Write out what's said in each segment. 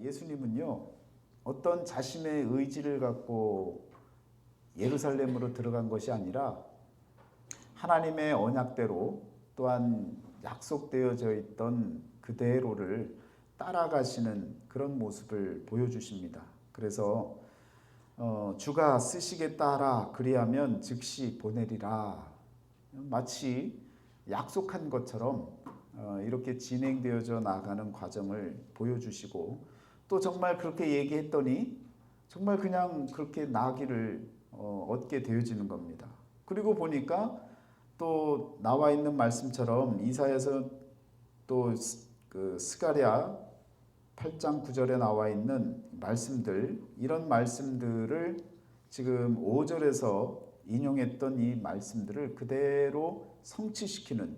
예수님은요, 어떤 자신의 의지를 갖고 예루살렘으로 들어간 것이 아니라 하나님의 언약대로 또한 약속되어져 있던 그대로를 따라가시는 그런 모습을 보여주십니다. 그래서 주가 쓰시겠다 하라 그리하면 즉시 보내리라, 마치 약속한 것처럼 이렇게 진행되어져 나가는 과정을 보여주시고, 또 정말 그렇게 얘기했더니 정말 그냥 그렇게 나기를 얻게 되어지는 겁니다. 그리고 보니까 또 나와 있는 말씀처럼 이사야서 또 그 스가랴 8장 9절에 나와 있는 말씀들, 이런 말씀들을 지금 5절에서 인용했던 이 말씀들을 그대로 성취시키는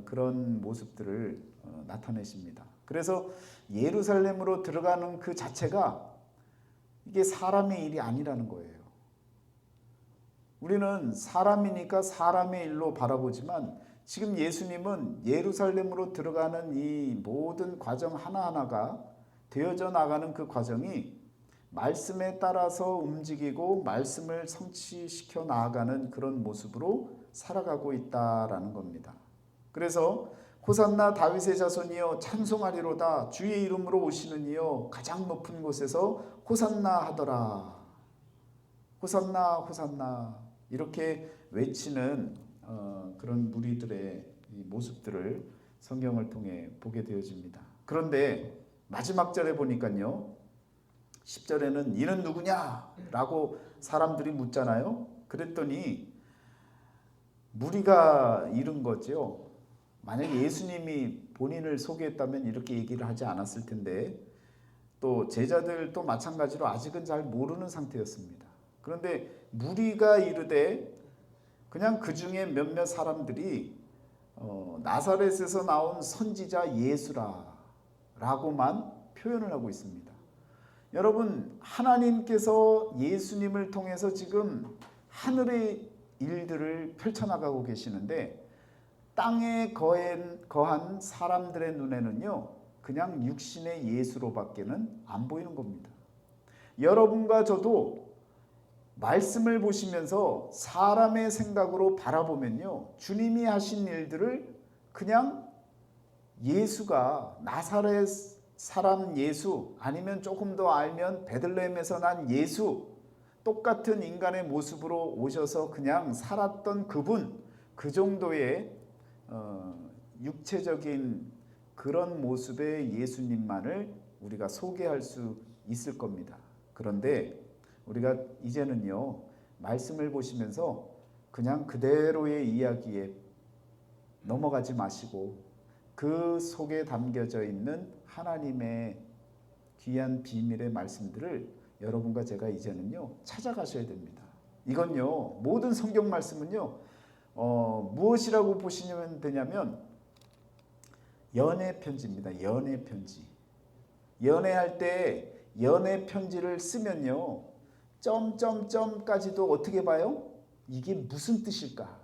그런 모습들을 나타내십니다. 그래서 예루살렘으로 들어가는 그 자체가 이게 사람의 일이 아니라는 거예요. 우리는 사람이니까 사람의 일로 바라보지만 지금 예수님은 예루살렘으로 들어가는 이 모든 과정 하나하나가 되어져 나가는 그 과정이 말씀에 따라서 움직이고 말씀을 성취시켜 나아가는 그런 모습으로 살아가고 있다라는 겁니다. 그래서 호산나 다윗의 자손이여 찬송하리로다, 주의 이름으로 오시는 이여 가장 높은 곳에서 호산나 하더라. 호산나 호산나 이렇게 외치는 그런 무리들의 모습들을 성경을 통해 보게 되어집니다. 그런데 마지막 절에 보니까요, 10절에는 이는 누구냐? 라고 사람들이 묻잖아요. 그랬더니 무리가 이른 거죠. 만약에 예수님이 본인을 소개했다면 이렇게 얘기를 하지 않았을 텐데, 또 제자들도 마찬가지로 아직은 잘 모르는 상태였습니다. 그런데 무리가 이르되 그냥 그 중에 몇몇 사람들이 나사렛에서 나온 선지자 예수라 라고만 표현을 하고 있습니다. 여러분, 하나님께서 예수님을 통해서 지금 하늘의 일들을 펼쳐나가고 계시는데 땅에 거한 사람들의 눈에는요, 그냥 육신의 예수로밖에는 안 보이는 겁니다. 여러분과 저도 말씀을 보시면서 사람의 생각으로 바라보면요, 주님이 하신 일들을 그냥 예수가 나사렛 사람 예수, 아니면 조금 더 알면 베들레헴에서 난 예수, 똑같은 인간의 모습으로 오셔서 그냥 살았던 그분, 그 정도의 육체적인 그런 모습의 예수님만을 우리가 소개할 수 있을 겁니다. 그런데 우리가 이제는요, 말씀을 보시면서 그냥 그대로의 이야기에 넘어가지 마시고 그 속에 담겨져 있는 하나님의 귀한 비밀의 말씀들을 여러분과 제가 이제는요, 찾아가셔야 됩니다. 이건요, 모든 성경 말씀은요, 무엇이라고 보시면 되냐면 연애 편지입니다. 연애 편지. 연애할 때 연애 편지를 쓰면요, 점점점까지도 어떻게 봐요? 이게 무슨 뜻일까?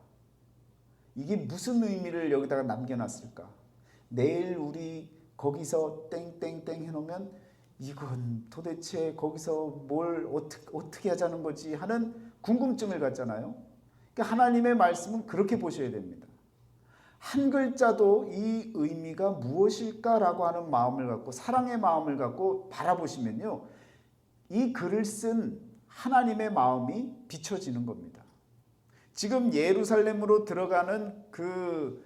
이게 무슨 의미를 여기다가 남겨놨을까? 내일 우리 거기서 땡땡땡 해놓으면 이건 도대체 거기서 뭘 어떻게 하자는 거지 하는 궁금증을 갖잖아요. 그러니까 하나님의 말씀은 그렇게 보셔야 됩니다. 한 글자도 이 의미가 무엇일까라고 하는 마음을 갖고, 사랑의 마음을 갖고 바라보시면요, 이 글을 쓴 하나님의 마음이 비춰지는 겁니다. 지금 예루살렘으로 들어가는 그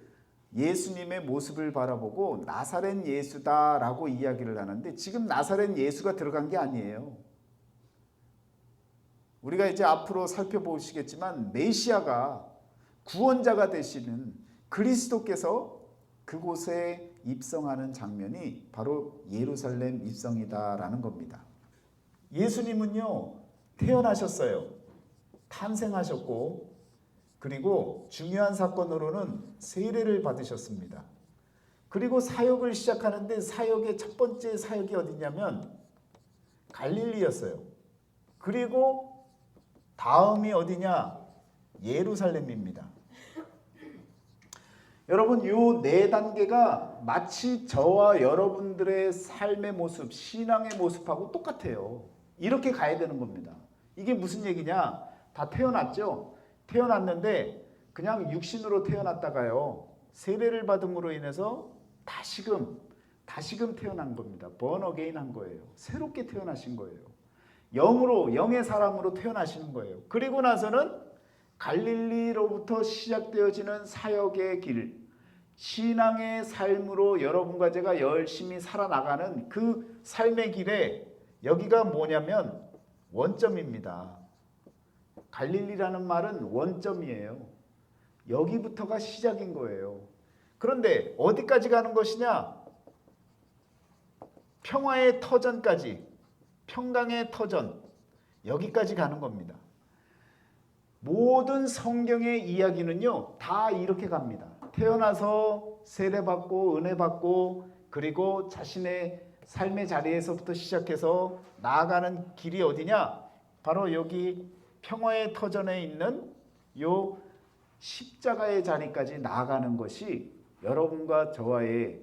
예수님의 모습을 바라보고 나사렛 예수다라고 이야기를 하는데, 지금 나사렛 예수가 들어간 게 아니에요. 우리가 이제 앞으로 살펴보시겠지만 메시아가, 구원자가 되시는 그리스도께서 그곳에 입성하는 장면이 바로 예루살렘 입성이다라는 겁니다. 예수님은요, 태어나셨어요. 탄생하셨고, 그리고 중요한 사건으로는 세례를 받으셨습니다. 그리고 사역을 시작하는데 사역의 첫 번째 사역이 어디냐면 갈릴리였어요. 그리고 다음이 어디냐? 예루살렘입니다. 여러분 요 네 단계가 마치 저와 여러분들의 삶의 모습, 신앙의 모습하고 똑같아요. 이렇게 가야 되는 겁니다. 이게 무슨 얘기냐? 다 태어났죠? 태어났는데 그냥 육신으로 태어났다가요. 세례를 받음으로 인해서 다시금 태어난 겁니다. born again 한 거예요. 새롭게 태어나신 거예요. 영으로, 영의 사람으로 태어나시는 거예요. 그리고 나서는 갈릴리로부터 시작되어지는 사역의 길, 신앙의 삶으로 여러분과 제가 열심히 살아나가는 그 삶의 길에 여기가 뭐냐면 원점입니다. 갈릴리라는 말은 원점이에요. 여기부터가 시작인 거예요. 그런데 어디까지 가는 것이냐? 평화의 터전까지, 평강의 터전, 여기까지 가는 겁니다. 모든 성경의 이야기는요, 다 이렇게 갑니다. 태어나서 세례받고 은혜받고 그리고 자신의 삶의 자리에서부터 시작해서 나아가는 길이 어디냐? 바로 여기 평화의 터전에 있는 요 십자가의 자리까지 나아가는 것이 여러분과 저와의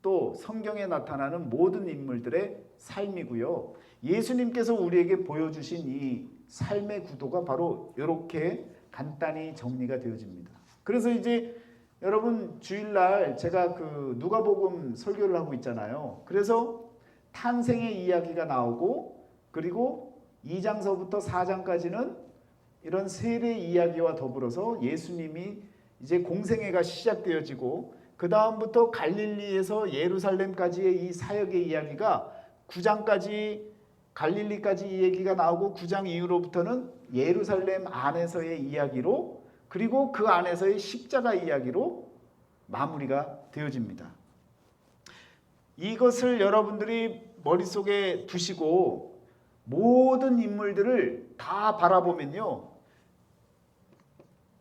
또 성경에 나타나는 모든 인물들의 삶이고요. 예수님께서 우리에게 보여주신 이 삶의 구도가 바로 이렇게 간단히 정리가 되어집니다. 그래서 이제 여러분 주일날 제가 그 누가복음 설교를 하고 있잖아요. 그래서 탄생의 이야기가 나오고 그리고 2장서부터 4장까지는 이런 세례 이야기와 더불어서 예수님이 이제 공생애가 시작되어지고 그 다음부터 갈릴리에서 예루살렘까지의 이 사역의 이야기가 9장까지 갈릴리까지 이 얘기가 나오고 9장 이후로부터는 예루살렘 안에서의 이야기로 그리고 그 안에서의 십자가 이야기로 마무리가 되어집니다. 이것을 여러분들이 머릿속에 두시고 모든 인물들을 다 바라보면요.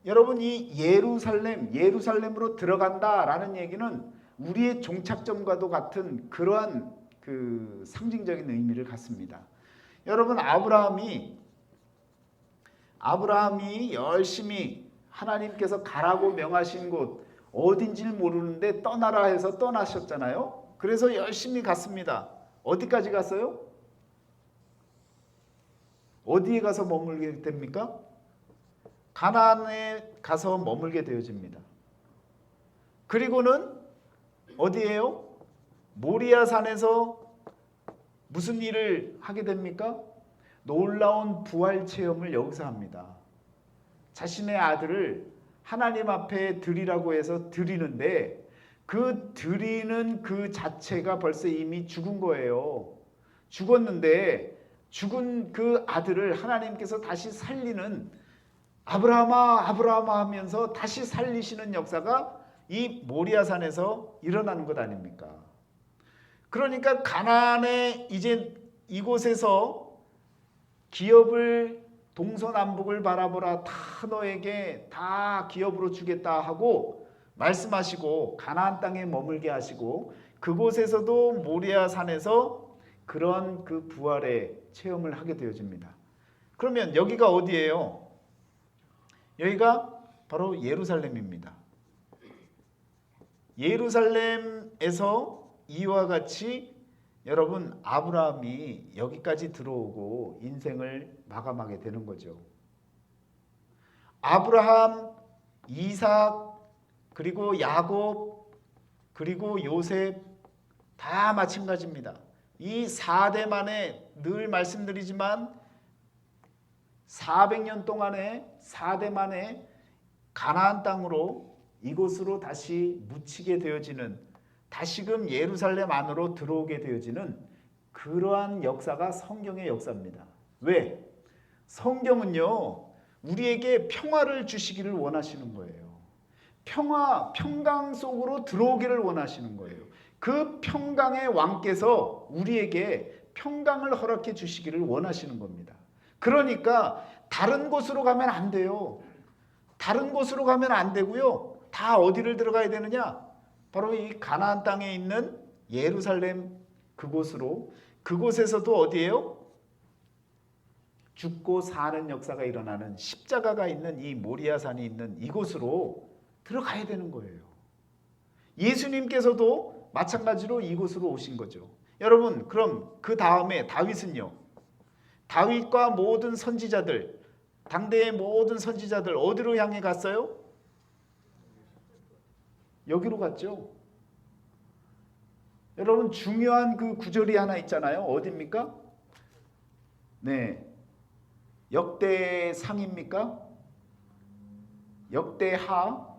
여러분 이 예루살렘으로 들어간다라는 얘기는 우리의 종착점과도 같은 그러한 그 상징적인 의미를 갖습니다. 여러분 아브라함이 열심히 하나님께서 가라고 명하신 곳 어딘지를 모르는데 떠나라 해서 떠나셨잖아요. 그래서 열심히 갔습니다. 어디까지 갔어요? 어디에 가서 머물게 됩니까? 가나안에 가서 머물게 되어집니다. 그리고는 어디예요? 모리아 산에서 무슨 일을 하게 됩니까? 놀라운 부활 체험을 여기서 합니다. 자신의 아들을 하나님 앞에 드리라고 해서 드리는데 그 드리는 그 자체가 벌써 이미 죽은 거예요. 죽었는데 죽은 그 아들을 하나님께서 다시 살리는 아브라함아 아브라함아 하면서 다시 살리시는 역사가 이 모리아산에서 일어나는 것 아닙니까? 그러니까 가나안의 이제 이곳에서 기업을 동서남북을 바라보라 다 너에게 다 기업으로 주겠다 하고 말씀하시고 가나안 땅에 머물게 하시고 그곳에서도 모리아산에서 그런 그 부활의 체험을 하게 되어집니다. 그러면 여기가 어디예요? 여기가 바로 예루살렘입니다. 예루살렘에서 이와 같이 여러분 아브라함이 여기까지 들어오고 인생을 마감하게 되는 거죠. 아브라함, 이삭, 그리고 야곱, 그리고 요셉 다 마찬가지입니다. 이 4대 만에 늘 말씀드리지만 400년 동안에 4대 만에 가나안 땅으로 이곳으로 다시 묻히게 되어지는 다시금 예루살렘 안으로 들어오게 되어지는 그러한 역사가 성경의 역사입니다. 왜? 성경은요 우리에게 평화를 주시기를 원하시는 거예요. 평강 속으로 들어오기를 원하시는 거예요. 그 평강의 왕께서 우리에게 평강을 허락해 주시기를 원하시는 겁니다. 그러니까 다른 곳으로 가면 안 돼요. 다른 곳으로 가면 안 되고요. 다 어디를 들어가야 되느냐? 바로 이 가나안 땅에 있는 예루살렘 그곳으로 그곳에서도 어디예요? 죽고 사는 역사가 일어나는 십자가가 있는 이 모리아산이 있는 이곳으로 들어가야 되는 거예요. 예수님께서도 마찬가지로 이곳으로 오신 거죠. 여러분, 그럼 그 다음에 다윗은요. 다윗과 모든 선지자들, 당대의 모든 선지자들 어디로 향해 갔어요? 여기로 갔죠. 여러분, 중요한 그 구절이 하나 있잖아요. 어디입니까? 네, 역대상입니까? 역대상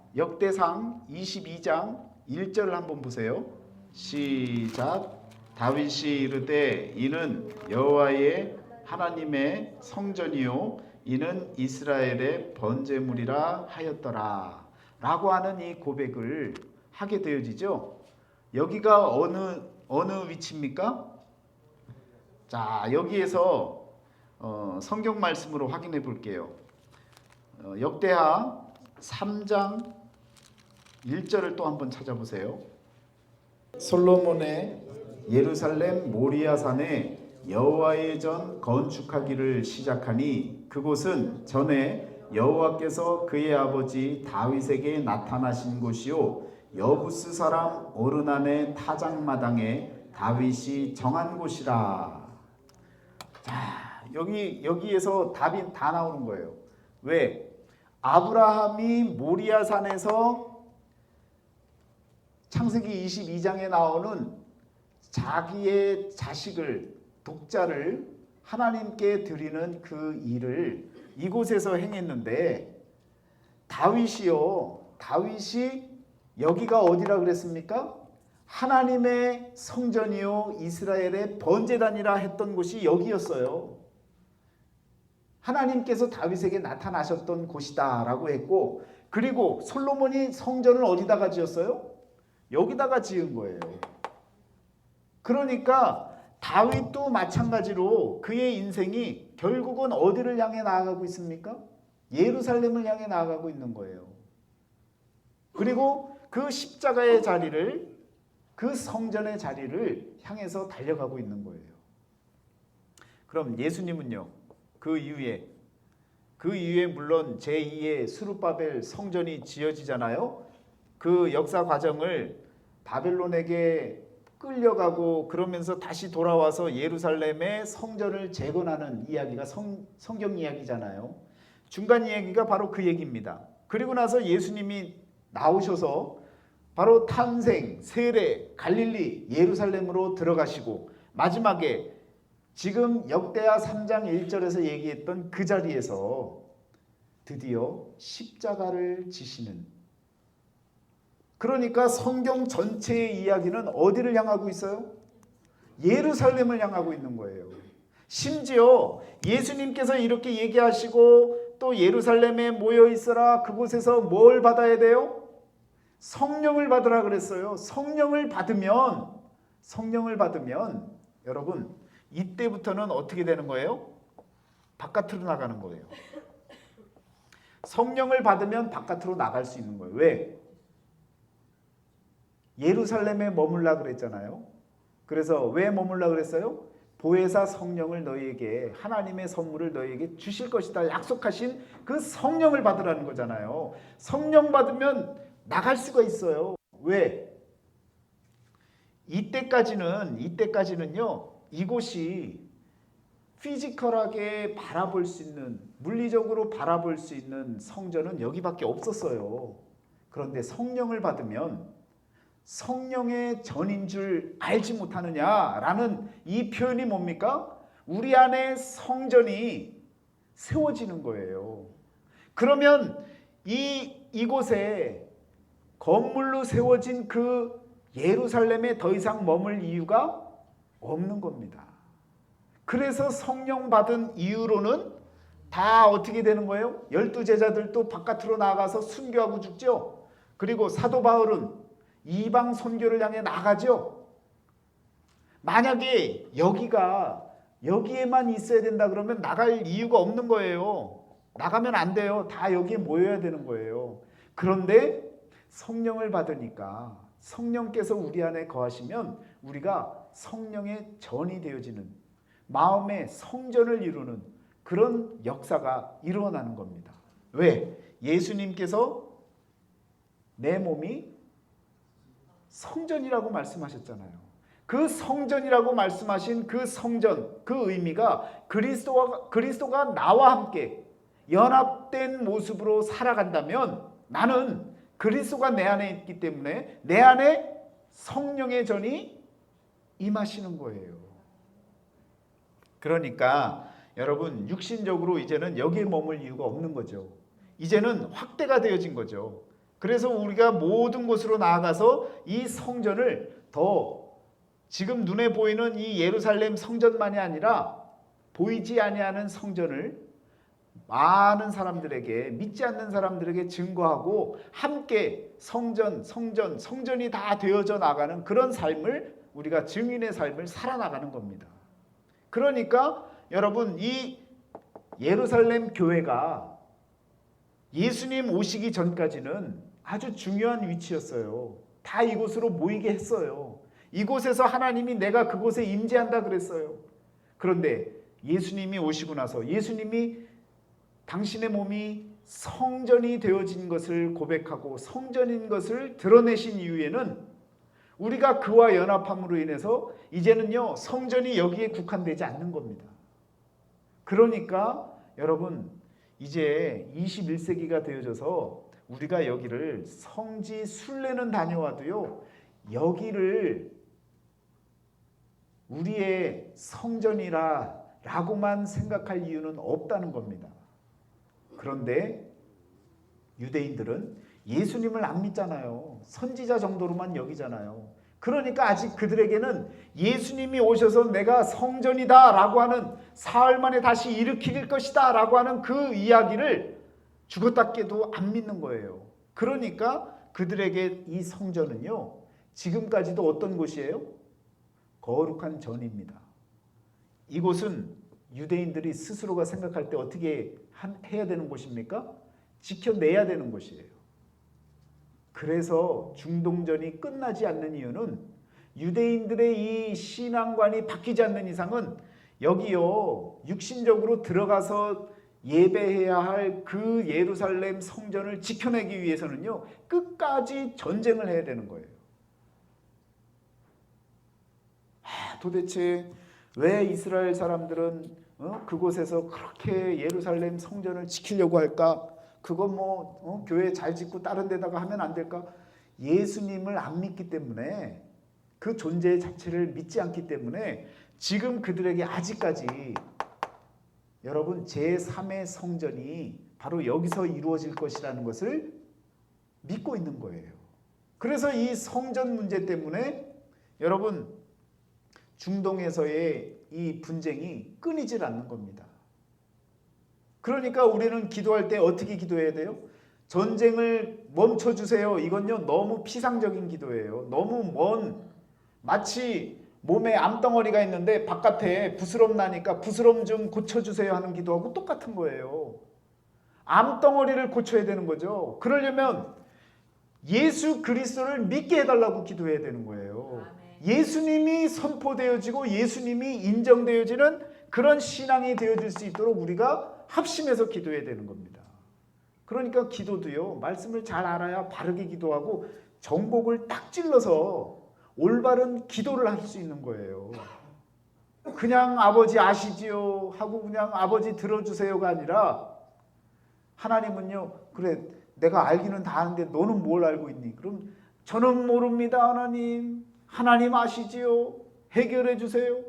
22장 1절을 한번 보세요. 시작. 다윗이 이르되 이는 여호와의 하나님의 성전이요 이는 이스라엘의 번제물이라 하였더라 라고 하는 이 고백을 하게 되어지죠. 여기가 어느 위치입니까? 자, 여기에서 성경 말씀으로 확인해 볼게요. 역대하 3장 1절을 또 한번 찾아보세요. 솔로몬의 예루살렘 모리아산에 여호와의 전 건축하기를 시작하니 그곳은 전에 여호와께서 그의 아버지 다윗에게 나타나신 곳이요 여부스 사람 오르난의 타작마당에 다윗이 정한 곳이라. 자, 여기에서 답이 다 나오는 거예요. 왜? 아브라함이 모리아산에서 창세기 22장에 나오는 자기의 자식을, 독자를 하나님께 드리는 그 일을 이곳에서 행했는데 다윗이 여기가 어디라 그랬습니까? 하나님의 성전이요 이스라엘의 번제단이라 했던 곳이 여기였어요. 하나님께서 다윗에게 나타나셨던 곳이다 라고 했고, 그리고 솔로몬이 성전을 어디다가 지었어요? 여기다가 지은 거예요. 그러니까 다윗도 마찬가지로 그의 인생이 결국은 어디를 향해 나아가고 있습니까? 예루살렘을 향해 나아가고 있는 거예요. 그리고 그 십자가의 자리를, 그 성전의 자리를 향해서 달려가고 있는 거예요. 그럼 예수님은요? 그 이후에 물론 제2의 스룹바벨 성전이 지어지잖아요. 그 역사 과정을 바벨론에게 끌려가고 그러면서 다시 돌아와서 예루살렘의 성전을 재건하는 이야기가 성경 이야기잖아요. 중간 이야기가 바로 그 얘기입니다. 그리고 나서 예수님이 나오셔서 바로 탄생, 세례, 갈릴리, 예루살렘으로 들어가시고 마지막에 지금 역대하 3장 1절에서 얘기했던 그 자리에서 드디어 십자가를 지시는, 그러니까 성경 전체의 이야기는 어디를 향하고 있어요? 예루살렘을 향하고 있는 거예요. 심지어 예수님께서 이렇게 얘기하시고 또 예루살렘에 모여 있어라, 그곳에서 뭘 받아야 돼요? 성령을 받으라 그랬어요. 성령을 받으면 여러분 이때부터는 어떻게 되는 거예요? 바깥으로 나가는 거예요. 성령을 받으면 바깥으로 나갈 수 있는 거예요. 왜? 예루살렘에 머물라 그랬잖아요. 그래서 왜 머물라 그랬어요? 보혜사 성령을 너희에게, 하나님의 선물을 너희에게 주실 것이다 약속하신 그 성령을 받으라는 거잖아요. 성령 받으면 나갈 수가 있어요. 왜? 이때까지는요 이곳이 피지컬하게 바라볼 수 있는, 물리적으로 바라볼 수 있는 성전은 여기밖에 없었어요. 그런데 성령을 받으면 성령의 전인 줄 알지 못하느냐라는 이 표현이 뭡니까? 우리 안에 성전이 세워지는 거예요. 그러면 이곳에 건물로 세워진 그 예루살렘에 더 이상 머물 이유가 없는 겁니다. 그래서 성령 받은 이후로는 다 어떻게 되는 거예요? 12제자들도 바깥으로 나가서 순교하고 죽죠. 그리고 사도 바울은 이방 선교를 향해 나가죠. 만약에 여기에만 있어야 된다 그러면 나갈 이유가 없는 거예요. 나가면 안 돼요. 다 여기에 모여야 되는 거예요. 그런데 성령을 받으니까, 성령께서 우리 안에 거하시면 우리가 성령의 전이 되어지는, 마음의 성전을 이루는 그런 역사가 일어나는 겁니다. 왜? 예수님께서 내 몸이 성전이라고 말씀하셨잖아요. 그 성전이라고 말씀하신 그 성전, 그 의미가 그리스도가 나와 함께 연합된 모습으로 살아간다면 나는 그리스도가 내 안에 있기 때문에 내 안에 성령의 전이 임하시는 거예요. 그러니까 여러분 육신적으로 이제는 여기에 머물 이유가 없는 거죠. 이제는 확대가 되어진 거죠. 그래서 우리가 모든 곳으로 나아가서 이 성전을 더 지금 눈에 보이는 이 예루살렘 성전만이 아니라 보이지 아니하는 성전을 많은 사람들에게, 믿지 않는 사람들에게 증거하고 함께 성전이 다 되어져 나가는 그런 삶을, 우리가 증인의 삶을 살아나가는 겁니다. 그러니까 여러분 이 예루살렘 교회가 예수님 오시기 전까지는 아주 중요한 위치였어요. 다 이곳으로 모이게 했어요. 이곳에서 하나님이 내가 그곳에 임재한다 그랬어요. 그런데 예수님이 오시고 나서 예수님이 당신의 몸이 성전이 되어진 것을 고백하고 성전인 것을 드러내신 이후에는 우리가 그와 연합함으로 인해서 이제는요 성전이 여기에 국한되지 않는 겁니다. 그러니까 여러분 이제 21세기가 되어져서 우리가 여기를 성지 순례는 다녀와도요 여기를 우리의 성전이라고만 생각할 이유는 없다는 겁니다. 그런데 유대인들은 예수님을 안 믿잖아요. 선지자 정도로만 여기잖아요. 그러니까 아직 그들에게는 예수님이 오셔서 내가 성전이다 라고 하는, 사흘 만에 다시 일으킬 것이다 라고 하는 그 이야기를 죽었다 깨도 안 믿는 거예요. 그러니까 그들에게 이 성전은요 지금까지도 어떤 곳이에요? 거룩한 전입니다. 이곳은 유대인들이 스스로가 생각할 때 어떻게 해야 되는 곳입니까? 지켜내야 되는 곳이에요. 그래서 중동전이 끝나지 않는 이유는 유대인들의 이 신앙관이 바뀌지 않는 이상은 여기요 육신적으로 들어가서 예배해야 할 그 예루살렘 성전을 지켜내기 위해서는요 끝까지 전쟁을 해야 되는 거예요. 도대체 왜 이스라엘 사람들은 그곳에서 그렇게 예루살렘 성전을 지키려고 할까? 그건 교회 잘 짓고 다른 데다가 하면 안 될까? 예수님을 안 믿기 때문에, 그 존재 자체를 믿지 않기 때문에 지금 그들에게 아직까지 여러분 제3의 성전이 바로 여기서 이루어질 것이라는 것을 믿고 있는 거예요. 그래서 이 성전 문제 때문에 여러분 중동에서의 이 분쟁이 끊이질 않는 겁니다. 그러니까 우리는 기도할 때 어떻게 기도해야 돼요? 전쟁을 멈춰주세요. 이건요 너무 피상적인 기도예요. 너무 마치 몸에 암덩어리가 있는데 바깥에 부스럼 나니까 부스럼 좀 고쳐주세요 하는 기도하고 똑같은 거예요. 암덩어리를 고쳐야 되는 거죠. 그러려면 예수 그리스도를 믿게 해달라고 기도해야 되는 거예요. 예수님이 선포되어지고 예수님이 인정되어지는 그런 신앙이 되어질 수 있도록 우리가 합심해서 기도해야 되는 겁니다. 그러니까 기도도요 말씀을 잘 알아야 바르게 기도하고 정곡을 딱 찔러서 올바른 기도를 할 수 있는 거예요. 그냥 아버지 아시지요 하고 그냥 아버지 들어주세요가 아니라 하나님은요 그래 내가 알기는 다 아는데 너는 뭘 알고 있니? 그럼 저는 모릅니다 하나님 아시지요? 해결해 주세요.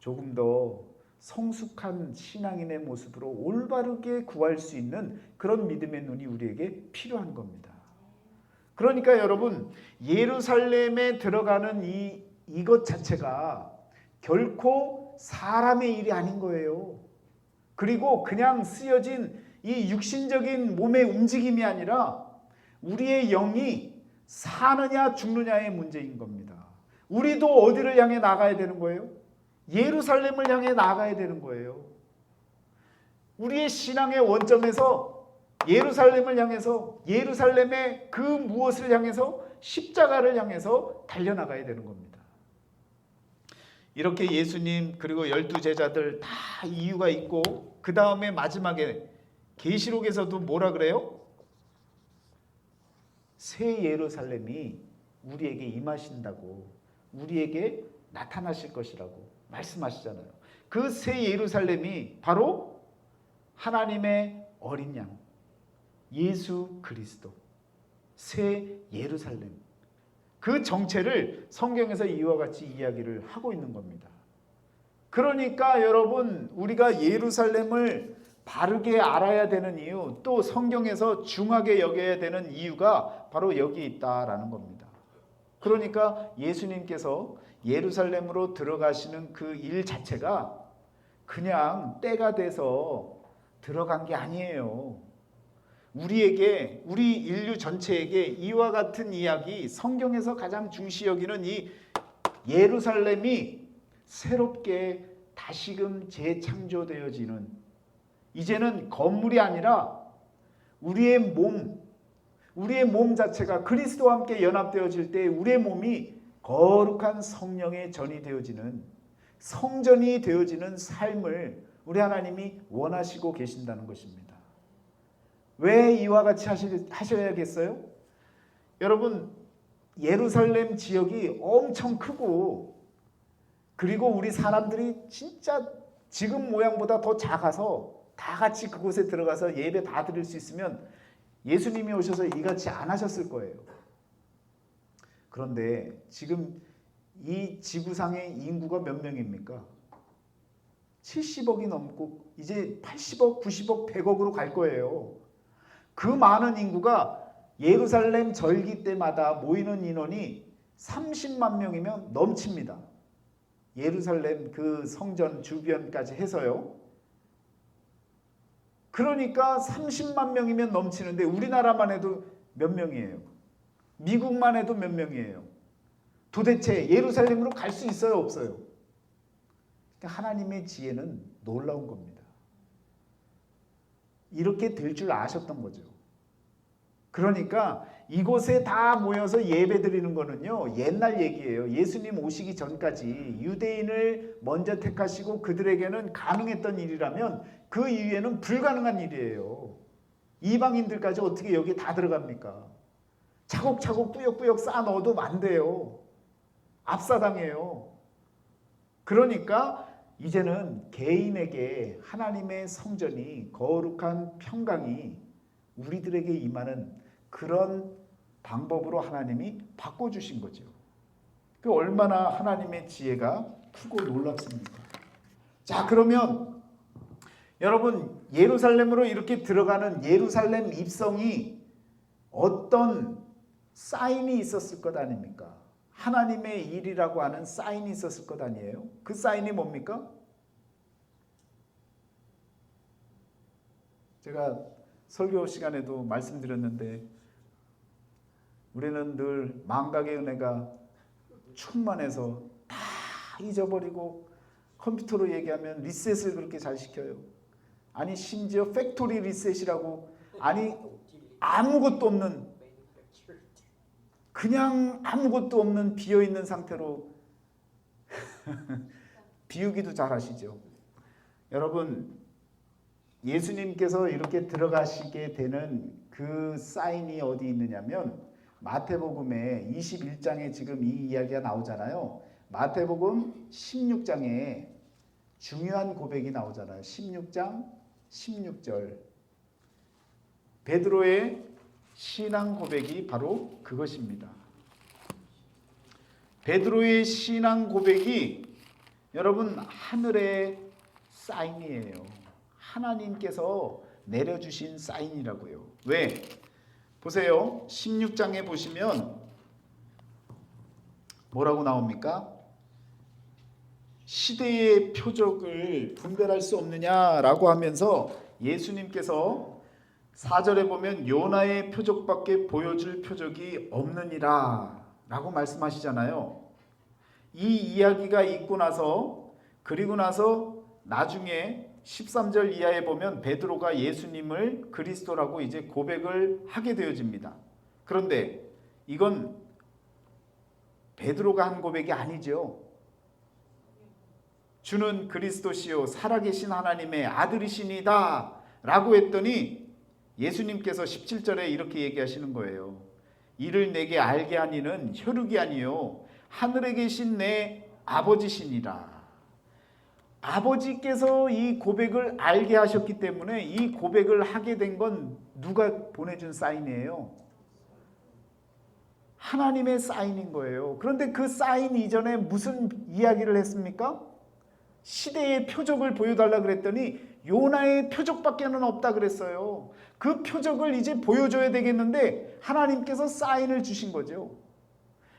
조금 더 성숙한 신앙인의 모습으로 올바르게 구할 수 있는 그런 믿음의 눈이 우리에게 필요한 겁니다. 그러니까 여러분 예루살렘에 들어가는 이것 자체가 결코 사람의 일이 아닌 거예요. 그리고 그냥 쓰여진 이 육신적인 몸의 움직임이 아니라 우리의 영이 사느냐 죽느냐의 문제인 겁니다. 우리도 어디를 향해 나가야 되는 거예요? 예루살렘을 향해 나가야 되는 거예요. 우리의 신앙의 원점에서 예루살렘을 향해서, 예루살렘의 그 무엇을 향해서, 십자가를 향해서 달려나가야 되는 겁니다. 이렇게 예수님 그리고 12제자들 다 이유가 있고 그 다음에 마지막에 계시록에서도 뭐라 그래요? 새 예루살렘이 우리에게 임하신다고, 우리에게 나타나실 것이라고 말씀하시잖아요. 그 새 예루살렘이 바로 하나님의 어린 양 예수 그리스도, 새 예루살렘, 그 정체를 성경에서 이와 같이 이야기를 하고 있는 겁니다. 그러니까 여러분, 우리가 예루살렘을 바르게 알아야 되는 이유, 또 성경에서 중하게 여겨야 되는 이유가 바로 여기 있다라는 겁니다. 그러니까 예수님께서 예루살렘으로 들어가시는 그 일 자체가 그냥 때가 돼서 들어간 게 아니에요. 우리에게, 우리 인류 전체에게 이와 같은 이야기, 성경에서 가장 중시 여기는 이 예루살렘이 새롭게 다시금 재창조되어지는, 이제는 건물이 아니라 우리의 몸 자체가 그리스도와 함께 연합되어질 때 우리의 몸이 거룩한 성령의 전이 되어지는, 성전이 되어지는 삶을 우리 하나님이 원하시고 계신다는 것입니다. 왜 이와 같이 하셔야겠어요? 여러분, 예루살렘 지역이 엄청 크고, 그리고 우리 사람들이 진짜 지금 모양보다 더 작아서 다 같이 그곳에 들어가서 예배 다 드릴 수 있으면 예수님이 오셔서 이같이 안 하셨을 거예요. 그런데 지금 이 지구상의 인구가 몇 명입니까? 70억이 넘고 이제 80억, 90억, 100억으로 갈 거예요. 그 많은 인구가 예루살렘 절기 때마다 모이는 인원이 30만 명이면 넘칩니다. 예루살렘 그 성전 주변까지 해서요. 그러니까 30만 명이면 넘치는데 우리나라만 해도 몇 명이에요? 미국만 해도 몇 명이에요? 도대체 예루살렘으로 갈 수 있어요, 없어요? 그러니까 하나님의 지혜는 놀라운 겁니다. 이렇게 될 줄 아셨던 거죠. 그러니까 이곳에 다 모여서 예배 드리는 거는요, 옛날 얘기예요. 예수님 오시기 전까지 유대인을 먼저 택하시고 그들에게는 가능했던 일이라면 그 이후에는 불가능한 일이에요. 이방인들까지 어떻게 여기 다 들어갑니까? 차곡차곡 뿌역뿌역 쌓아 넣어도 안 돼요. 압사당해요. 그러니까 이제는 개인에게 하나님의 성전이, 거룩한 평강이 우리들에게 임하는 그런 방법으로 하나님이 바꿔주신 거죠. 그 얼마나 하나님의 지혜가 크고 놀랍습니까? 자, 그러면 여러분, 예루살렘으로 이렇게 들어가는 예루살렘 입성이 어떤 사인이 있었을 것 아닙니까? 하나님의 일이라고 하는 사인이 있었을 것 아니에요? 그 사인이 뭡니까? 제가 설교 시간에도 말씀드렸는데 우리는 늘 망각의 은혜가 충만해서 다 잊어버리고 컴퓨터로 얘기하면 리셋을 그렇게 잘 시켜요. 아니 심지어 팩토리 리셋이라고, 아니 아무것도 없는, 그냥 아무것도 없는 비어있는 상태로 비우기도 잘 하시죠. 여러분, 예수님께서 이렇게 들어가시게 되는 그 사인이 어디 있느냐면 마태복음의 21장에 지금 이 이야기가 나오잖아요. 마태복음 16장에 중요한 고백이 나오잖아요. 16장 16절. 베드로의 신앙 고백이 바로 그것입니다. 베드로의 신앙 고백이 여러분 하늘의 사인이에요. 하나님께서 내려주신 사인이라고요. 왜? 보세요. 16장에 보시면 뭐라고 나옵니까? 시대의 표적을 분별할 수 없느냐라고 하면서 예수님께서 4절에 보면 요나의 표적밖에 보여줄 표적이 없느니라 라고 말씀하시잖아요. 이 이야기가 있고 나서, 그리고 나서 나중에 13절 이하에 보면 베드로가 예수님을 그리스도라고 이제 고백을 하게 되어집니다. 그런데 이건 베드로가 한 고백이 아니죠. 주는 그리스도시요 살아계신 하나님의 아들이시니다 라고 했더니 예수님께서 17절에 이렇게 얘기하시는 거예요. 이를 내게 알게 하니는 혈육이 아니요 하늘에 계신 내 아버지시니라. 아버지께서 이 고백을 알게 하셨기 때문에 이 고백을 하게 된 건 누가 보내준 사인이에요? 하나님의 사인인 거예요. 그런데 그 사인 이전에 무슨 이야기를 했습니까? 시대의 표적을 보여달라 그랬더니 요나의 표적밖에는 없다 그랬어요. 그 표적을 이제 보여줘야 되겠는데 하나님께서 사인을 주신 거죠.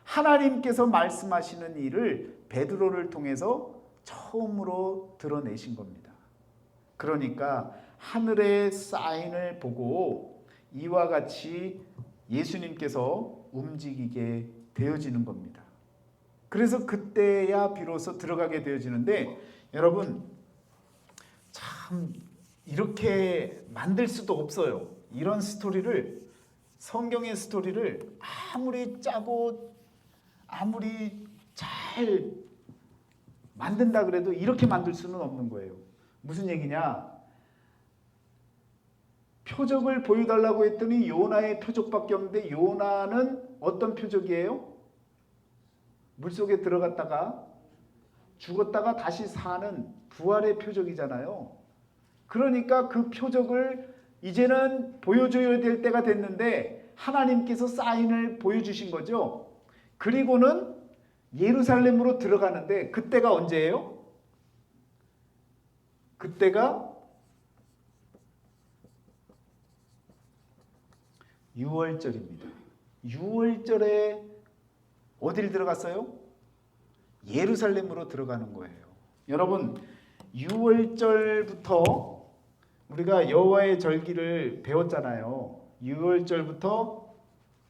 하나님께서 말씀하시는 일을 베드로를 통해서 처음으로 드러내신 겁니다. 그러니까 하늘의 사인을 보고 이와 같이 예수님께서 움직이게 되어지는 겁니다. 그래서 그때야 비로소 들어가게 되어지는데 여러분 참 이렇게 만들 수도 없어요. 이런 스토리를 성경의 스토리를 아무리 짜고 아무리 잘 만든다 그래도 이렇게 만들 수는 없는 거예요. 무슨 얘기냐? 표적을 보여달라고 했더니 요나의 표적밖에 없는데 요나는 어떤 표적이에요? 물속에 들어갔다가 죽었다가 다시 사는 부활의 표적이잖아요. 그러니까 그 표적을 이제는 보여줘야 될 때가 됐는데 하나님께서 사인을 보여주신 거죠. 그리고는 예루살렘으로 들어가는데 그때가 언제예요? 그때가 6월절입니다. 6월절에 어디를 들어갔어요? 예루살렘으로 들어가는 거예요. 여러분 6월절부터 우리가 여호와의 절기를 배웠잖아요. 6월절부터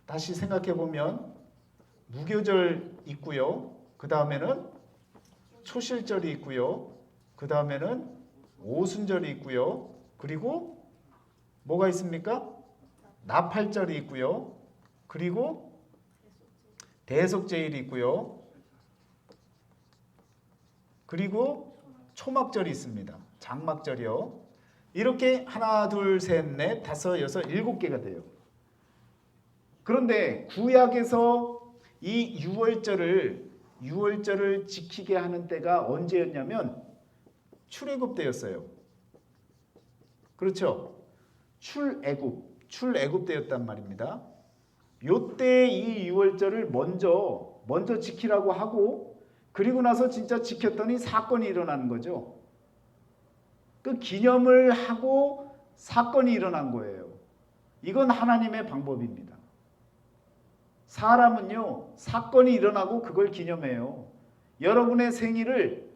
다시 생각해 보면 무교절 있고요. 그 다음에는 초실절이 있고요. 그 다음에는 오순절이 있고요. 그리고 뭐가 있습니까? 나팔절이 있고요. 그리고 대속제일이 있고요. 그리고 초막절이 있습니다. 장막절이요. 이렇게 하나, 둘, 셋, 넷, 다섯, 여섯, 일곱 개가 돼요. 그런데 구약에서 이 6월절을 지키게 하는 때가 언제였냐면 출애굽 때였어요. 그렇죠? 출애굽 때였단 말입니다. 요때 이 6월절을 먼저 지키라고 하고 그리고 나서 진짜 지켰더니 사건이 일어나는 거죠. 그 기념을 하고 사건이 일어난 거예요. 이건 하나님의 방법입니다. 사람은요, 사건이 일어나고 그걸 기념해요. 여러분의 생일을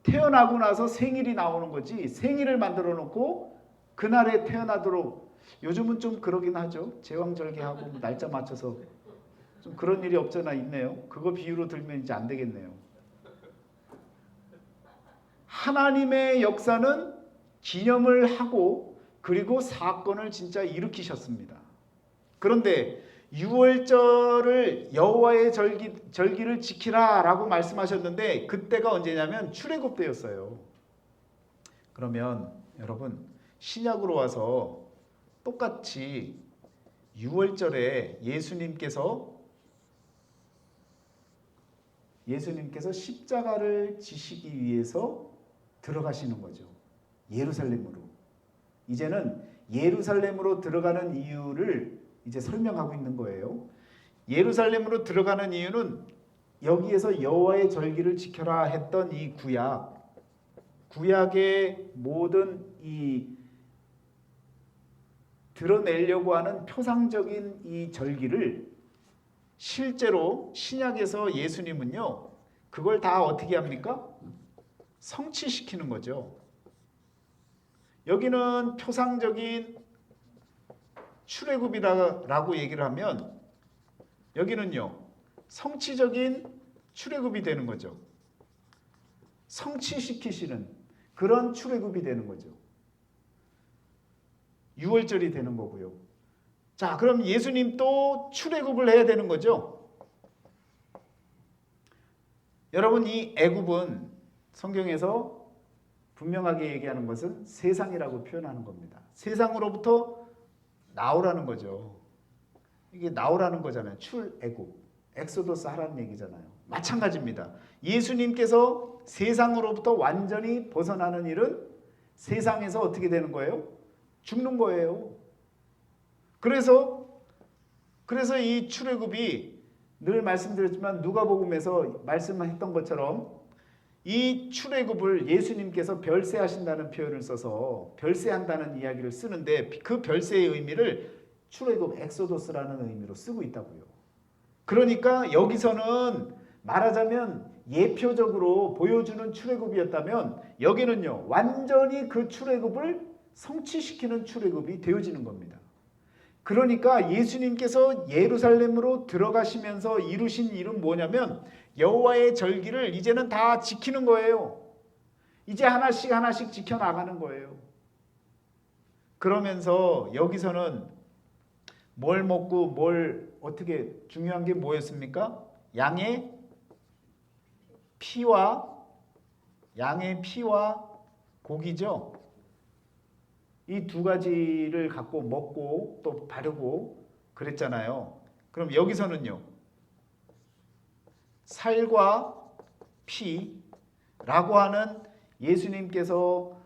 태어나고 나서 생일이 나오는 거지 생일을 만들어 놓고 그날에 태어나도록 요즘은 좀 그러긴 하죠. 제왕절개하고 날짜 맞춰서 좀 그런 일이 없잖아 있네요. 그거 비유로 들면 이제 안 되겠네요. 하나님의 역사는 기념을 하고 그리고 사건을 진짜 일으키셨습니다. 그런데 6월절을 여호와의 절기를 지키라라고 말씀하셨는데 그때가 언제냐면 출애굽 때였어요. 그러면 여러분 신약으로 와서 똑같이 6월절에 예수님께서 십자가를 지시기 위해서 들어가시는 거죠. 예루살렘으로. 이제는 예루살렘으로 들어가는 이유를 이제 설명하고 있는 거예요. 예루살렘으로 들어가는 이유는 여기에서 여호와의 절기를 지켜라 했던 이 구약의 모든 이 드러내려고 하는 표상적인 이 절기를 실제로 신약에서 예수님은요 그걸 다 어떻게 합니까? 성취시키는 거죠. 여기는 표상적인 출애굽이라고 얘기를 하면 여기는요 성취적인 출애굽이 되는 거죠. 성취시키시는 그런 출애굽이 되는 거죠. 6월절이 되는 거고요. 자, 그럼 예수님 또 출애굽을 해야 되는 거죠. 여러분 이 애굽은 성경에서 분명하게 얘기하는 것은 세상이라고 표현하는 겁니다. 세상으로부터 나오라는 거죠. 이게 나오라는 거잖아요. 출애굽, 엑소더스 하라는 얘기잖아요. 마찬가지입니다. 예수님께서 세상으로부터 완전히 벗어나는 일은 세상에서 어떻게 되는 거예요? 죽는 거예요. 그래서 이 출애굽이 늘 말씀드렸지만 누가복음에서 말씀했던 것처럼 이 출애굽을 예수님께서 별세하신다는 표현을 써서 별세한다는 이야기를 쓰는데 그 별세의 의미를 출애굽 엑소더스라는 의미로 쓰고 있다고요. 그러니까 여기서는 말하자면 예표적으로 보여주는 출애굽이었다면 여기는요 완전히 그 출애굽을 성취시키는 출애굽이 되어지는 겁니다. 그러니까 예수님께서 예루살렘으로 들어가시면서 이루신 일은 뭐냐면 여호와의 절기를 이제는 다 지키는 거예요. 이제 하나씩 하나씩 지켜나가는 거예요. 그러면서 여기서는 뭘 먹고 뭘 어떻게 중요한 게 뭐였습니까? 양의 피와 고기죠. 이 두 가지를 갖고 먹고 또 바르고 그랬잖아요. 그럼 여기서는요. 살과 피라고 하는 예수님께서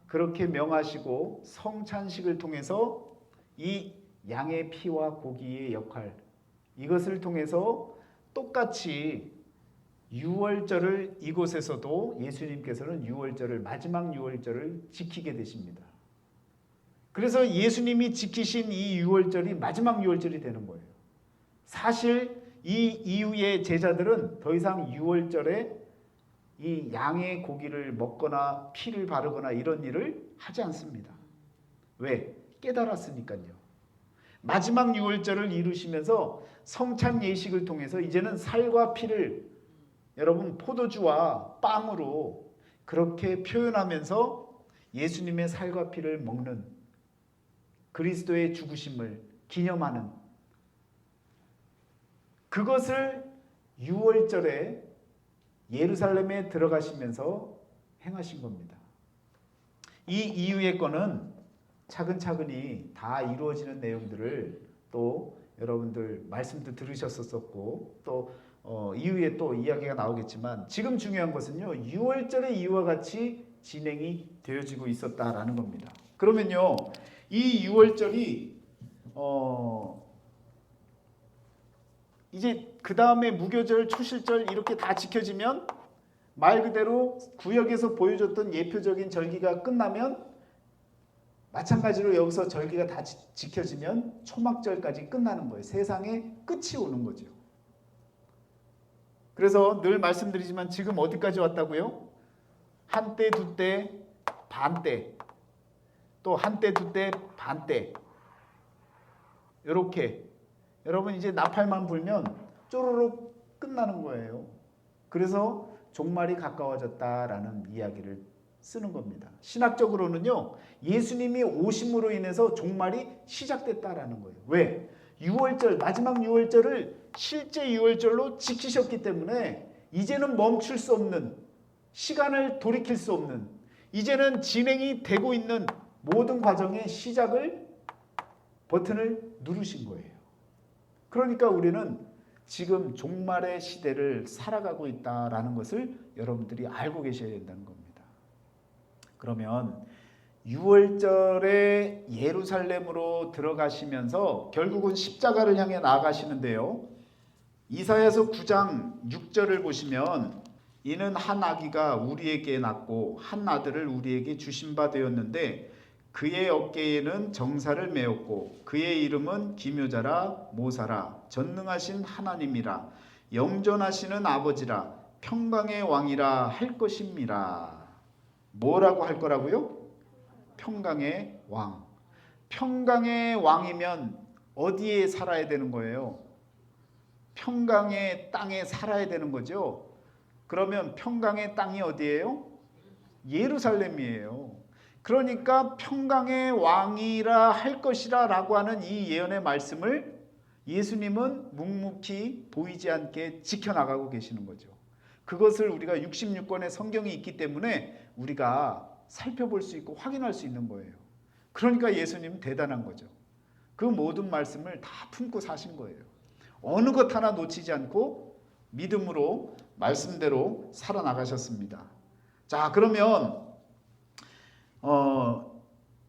그렇게 명하시고 성찬식을 통해서 이 양의 피와 고기의 역할 이것을 통해서 똑같이 유월절을 이곳에서도 예수님께서는 유월절을 마지막 유월절을 지키게 되십니다. 그래서 예수님이 지키신 이 유월절이 마지막 유월절이 되는 거예요. 사실 이 이후의 제자들은 더 이상 유월절에 이 양의 고기를 먹거나 피를 바르거나 이런 일을 하지 않습니다. 왜? 깨달았으니까요. 마지막 유월절을 이루시면서 성찬 예식을 통해서 이제는 살과 피를 여러분 포도주와 빵으로 그렇게 표현하면서 예수님의 살과 피를 먹는 그리스도의 죽으심을 기념하는 그것을 유월절에 예루살렘에 들어가시면서 행하신 겁니다. 이 이후의 거는 차근차근히 다 이루어지는 내용들을 또 여러분들 말씀도 들으셨었고 또 이후에 또 이야기가 나오겠지만 지금 중요한 것은요. 유월절에 이와 같이 진행이 되어지고 있었다라는 겁니다. 그러면요. 이 유월절이 이제 그 다음에 무교절, 초실절 이렇게 다 지켜지면 말 그대로 구역에서 보여줬던 예표적인 절기가 끝나면 마찬가지로 여기서 절기가 다 지켜지면 초막절까지 끝나는 거예요. 세상에 끝이 오는 거죠. 그래서 늘 말씀드리지만 지금 어디까지 왔다고요? 한때, 두때, 반때, 또 한때, 두때, 반때 이렇게 여러분 이제 나팔만 불면 쪼르륵 끝나는 거예요. 그래서 종말이 가까워졌다라는 이야기를 쓰는 겁니다. 신학적으로는요. 예수님이 오심으로 인해서 종말이 시작됐다라는 거예요. 왜? 유월절 마지막 유월절을 실제 유월절로 지키셨기 때문에 이제는 멈출 수 없는 시간을 돌이킬 수 없는 이제는 진행이 되고 있는 모든 과정의 시작을 버튼을 누르신 거예요. 그러니까 우리는 지금 종말의 시대를 살아가고 있다라는 것을 여러분들이 알고 계셔야 된다는 겁니다. 그러면 유월절에 예루살렘으로 들어가시면서 결국은 십자가를 향해 나아가시는데요. 이사야서 9장 6절을 보시면 이는 한 아기가 우리에게 낳고 한 아들을 우리에게 주신 바 되었는데 그의 어깨에는 정사를 메었고 그의 이름은 기묘자라 모사라 전능하신 하나님이라 영존하시는 아버지라 평강의 왕이라 할 것임이라. 뭐라고 할 거라고요? 평강의 왕. 평강의 왕이면 어디에 살아야 되는 거예요? 평강의 땅에 살아야 되는 거죠. 그러면 평강의 땅이 어디예요? 예루살렘이에요. 그러니까 평강의 왕이라 할 것이라 라고 하는 이 예언의 말씀을 예수님은 묵묵히 보이지 않게 지켜나가고 계시는 거죠. 그것을 우리가 66권의 성경이 있기 때문에 우리가 살펴볼 수 있고 확인할 수 있는 거예요. 그러니까 예수님은 대단한 거죠. 그 모든 말씀을 다 품고 사신 거예요. 어느 것 하나 놓치지 않고 믿음으로 말씀대로 살아나가셨습니다. 자, 그러면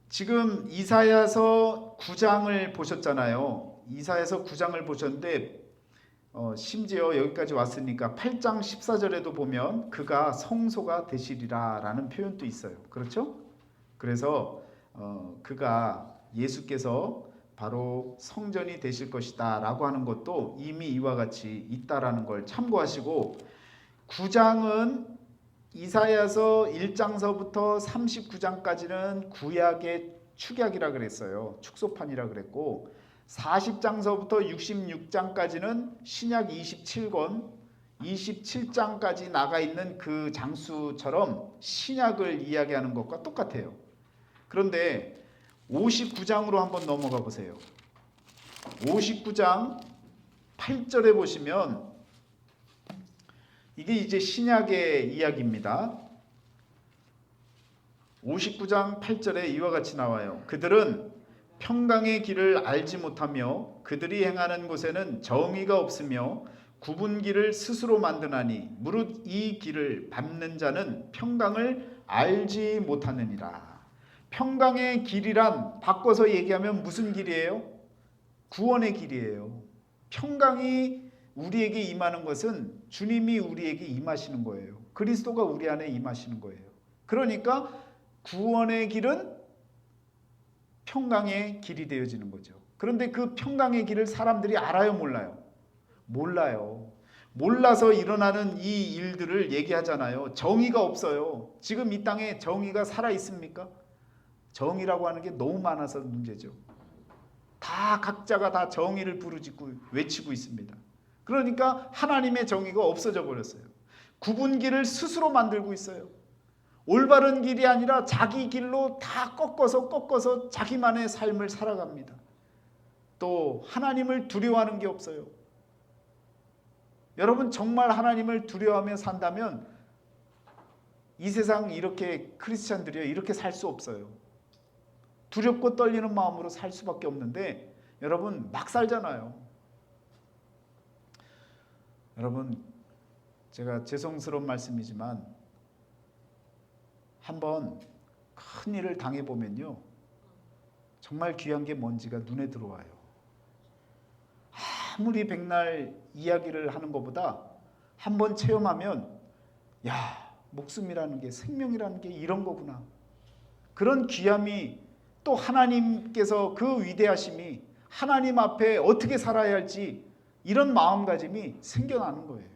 지금 이사야서 9장을 보셨잖아요. 이사야서 9장을 보셨는데 심지어 여기까지 왔으니까 8장 14절에도 보면 그가 성소가 되시리라 라는 표현도 있어요. 그렇죠? 그래서 그가 예수께서 바로 성전이 되실 것이다 라고 하는 것도 이미 이와 같이 있다라는 걸 참고하시고, 9장은 이사야서 1장서부터 39장까지는 구약의 축약이라 그랬어요. 축소판이라 그랬고, 40장서부터 66장까지는 신약 27권 27장까지 나가 있는 그 장수처럼 신약을 이야기하는 것과 똑같아요. 그런데 59장으로 한번 넘어가 보세요. 59장 8절에 보시면 이게 이제 신약의 이야기입니다. 59장 8절에 이와 같이 나와요. 그들은 평강의 길을 알지 못하며 그들이 행하는 곳에는 정의가 없으며 굽은 길을 스스로 만드나니 무릇 이 길을 밟는 자는 평강을 알지 못하느니라. 평강의 길이란 바꿔서 얘기하면 무슨 길이에요? 구원의 길이에요. 평강이 우리에게 임하는 것은 주님이 우리에게 임하시는 거예요. 그리스도가 우리 안에 임하시는 거예요. 그러니까 구원의 길은 평강의 길이 되어지는 거죠. 그런데 그 평강의 길을 사람들이 알아요, 몰라요? 몰라요. 몰라서 일어나는 이 일들을 얘기하잖아요. 정의가 없어요. 지금 이 땅에 정의가 살아 있습니까? 정의라고 하는 게 너무 많아서 문제죠. 다 각자가 다 정의를 부르짖고 외치고 있습니다. 그러니까 하나님의 정의가 없어져 버렸어요. 굽은 길을 스스로 만들고 있어요. 올바른 길이 아니라 자기 길로 다 꺾어서 자기만의 삶을 살아갑니다. 또 하나님을 두려워하는 게 없어요. 여러분 정말 하나님을 두려워하며 산다면 이 세상 이렇게 크리스찬들이요 이렇게 살 수 없어요. 두렵고 떨리는 마음으로 살 수밖에 없는데 여러분 막 살잖아요. 여러분 제가 죄송스러운 말씀이지만 한번 큰 일을 당해보면요 정말 귀한 게 뭔지가 눈에 들어와요. 아무리 백날 이야기를 하는 것보다 한번 체험하면 야 목숨이라는 게 생명이라는 게 이런 거구나. 그런 귀함이 또 하나님께서 그 위대하심이 하나님 앞에 어떻게 살아야 할지 이런 마음가짐이 생겨나는 거예요.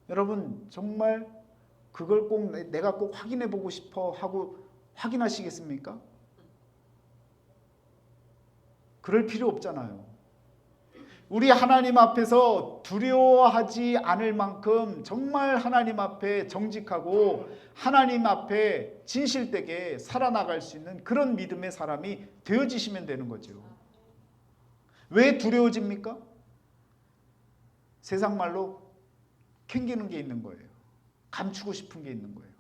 여러분 정말 그걸 꼭 내가 꼭 확인해 보고 싶어 하고 확인하시겠습니까? 그럴 필요 없잖아요. 우리 하나님 앞에서 두려워하지 않을 만큼 정말 하나님 앞에 정직하고 하나님 앞에 진실되게 살아나갈 수 있는 그런 믿음의 사람이 되어지시면 되는 거죠. 왜 두려워집니까? 세상 말로 캥기는 게 있는 거예요. 감추고 싶은 게 있는 거예요.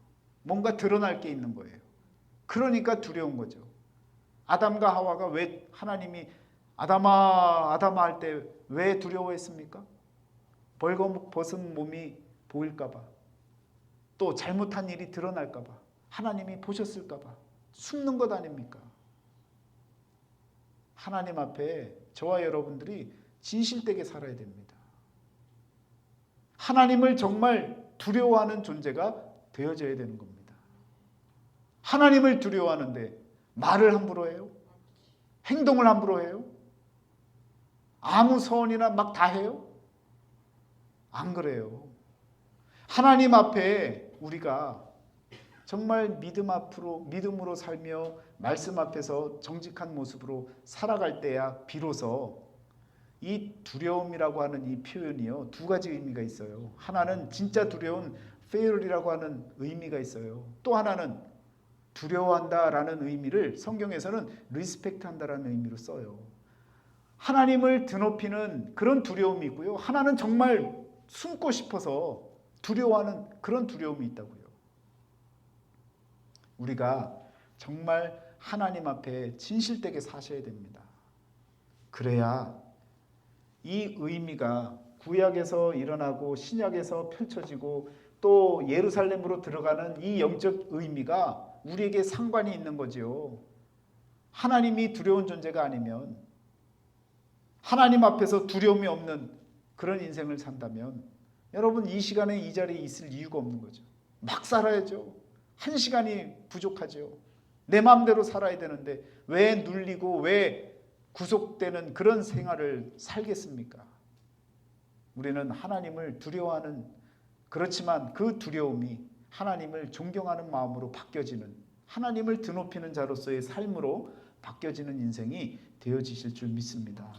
뭔가 드러날 게 있는 거예요. 그러니까 두려운 거죠. 아담과 하와가 왜 하나님이 아담아 아담아 할 때 왜 두려워했습니까? 벌거벗은 몸이 보일까 봐, 또 잘못한 일이 드러날까 봐, 하나님이 보셨을까 봐 숨는 것 아닙니까? 하나님 앞에 저와 여러분들이 진실되게 살아야 됩니다. 하나님을 정말 두려워하는 존재가 되어져야 되는 겁니다. 하나님을 두려워하는데 말을 함부로 해요? 행동을 함부로 해요? 아무 서원이나 막 다 해요? 안 그래요. 하나님 앞에 우리가 정말 믿음으로 살며 말씀 앞에서 정직한 모습으로 살아갈 때야 비로소 이 두려움이라고 하는 이 표현이요 두 가지 의미가 있어요. 하나는 진짜 두려운 fear이라고 하는 의미가 있어요. 또 하나는 두려워한다라는 의미를 성경에서는 respect한다라는 의미로 써요. 하나님을 드높이는 그런 두려움이 있고요. 하나는 정말 숨고 싶어서 두려워하는 그런 두려움이 있다고요. 우리가 정말 하나님 앞에 진실되게 사셔야 됩니다. 그래야 이 의미가 구약에서 일어나고 신약에서 펼쳐지고 또 예루살렘으로 들어가는 이 영적 의미가 우리에게 상관이 있는 거지요. 하나님이 두려운 존재가 아니면, 하나님 앞에서 두려움이 없는 그런 인생을 산다면 여러분 이 시간에 이 자리에 있을 이유가 없는 거죠. 막 살아야죠. 한 시간이 부족하죠. 내 마음대로 살아야 되는데 왜 눌리고 왜 구속되는 그런 생활을 살겠습니까? 우리는 하나님을 두려워하는, 그렇지만 그 두려움이 하나님을 존경하는 마음으로 바뀌어지는, 하나님을 드높이는 자로서의 삶으로 바뀌어지는 인생이 되어지실 줄 믿습니다.